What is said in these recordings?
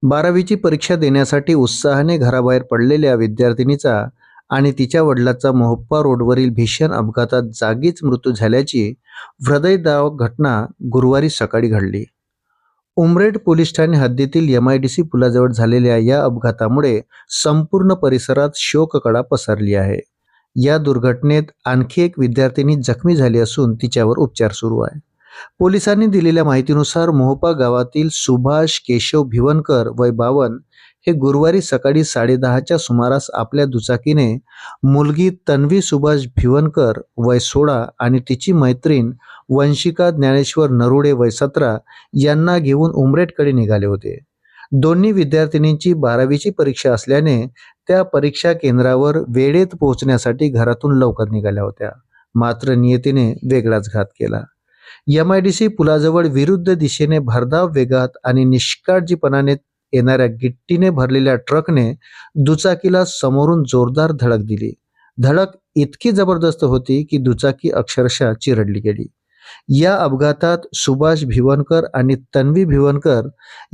12वीची परीक्षा देण्यासाठी उत्साहाने घराबाहेर पडलेल्या विद्यार्थिनीचा आणि तिच्या वडिलांचा मोहप्पा रोडवरील भीषण अपघातात जागीच मृत्यू झाल्याची हृदयद्रावक घटना गुरुवारी सकाळी घडली. उमरेड पोलीस ठाणे हद्दीतील MIDC पुलाजवळ झालेल्या या अपघातामुळे संपूर्ण परिसरात शोककळा पसरली आहे. या दुर्घटनेत आणखी एक विद्यार्थिनी जखमी झाली असून तिच्यावर उपचार सुरू आहे. पोलिसांनी दिलेल्या माहितीनुसार मोहोपा गावातील सुभाष केशव भिवनकर वय 52 हे गुरुवारी सकाळी 10:30च्या सुमारास आपल्या दुचाकीने मुलगी तन्वी सुभाष भिवनकर वय 16 आणि तिची मैत्रीण वंशिका ज्ञानेश्वर नरुडे वय 17 यांना घेऊन उमरेडकडे निघाले होते. दोन्ही विद्यार्थिनींची 12वीची परीक्षा असल्याने त्या परीक्षा केंद्रावर वेळेत पोहोचण्यासाठी घरातून लवकर निघाल्या होत्या. मात्र नियतीने वेगळाच घात केला. MIDC पुलाजवळ विरुद्ध दिशेने भरधाव वेगात आणि निष्काळजीपणाने येणाऱ्या गिट्टीने भरलेल्या ट्रकने दुचाकीला समोरून जोरदार धडक दिली. धडक इतकी जबरदस्त होती की दुचाकी अक्षरशः चिरडली गेली. या अपघातात सुभाष भिवनकर आणि तन्वी भिवनकर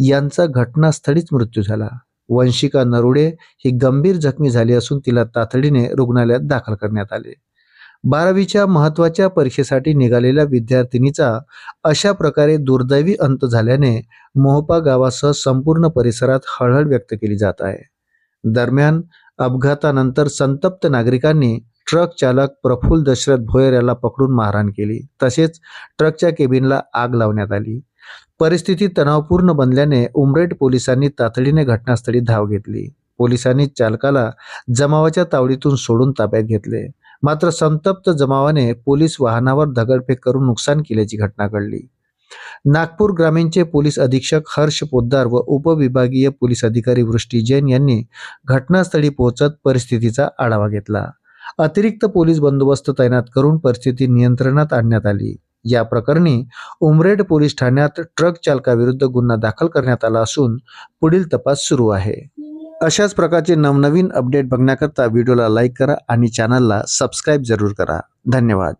यांचा घटनास्थळीच मृत्यू झाला. वंशिका नरुडे ही गंभीर जखमी झाली असून तिला तातडीने रुग्णालयात दाखल करण्यात आले. 12वीच्या महत्त्वाच्या परीक्षेसाठी निघालेल्या विद्यार्थिनीचा अशा प्रकारे दुर्दैवी अंत झाल्याने मोहोपा गावासह संपूर्ण परिसरात हळहळ व्यक्त केली जात आहे. दरम्यान अपघातानंतर संतप्त नागरिकांनी ट्रक चालक प्रफुल्ल दशरथ भोयर याला पकडून मारहाण केली. तसेच ट्रकच्या केबिनला आग लावण्यात आली. परिस्थिती तणावपूर्ण बनल्याने उमरेड पोलिसांनी तातडीने घटनास्थळी धाव घेतली. पोलिसांनी चालकाला जमावाच्या तावडीतून सोडून ताब्यात घेतले. मात्र संतप्त जमावाने पोलीस वाहनावर दगडफेक करून नुकसान केल्याची घटना घडली. नागपूर ग्रामीणचे पोलीस अधीक्षक हर्ष पोद्दार व उपविभागीय पोलीस अधिकारी वृष्टी जैन यांनी घटनास्थळी पोहोचत परिस्थितीचा आढावा घेतला. अतिरिक्त पोलीस बंदोबस्त तैनात करून परिस्थिती नियंत्रणात आणण्यात आली. या प्रकरणी उमरेड पोलीस ठाण्यात ट्रक चालकाविरुद्ध गुन्हा दाखल करण्यात आला असून पुढील तपास सुरू आहे. अशाच प्रकारचे नवनवीन अपडेट बघण्याकरता व्हिडिओला लाईक करा आणि चॅनलला सबस्क्राईब जरूर करा. धन्यवाद.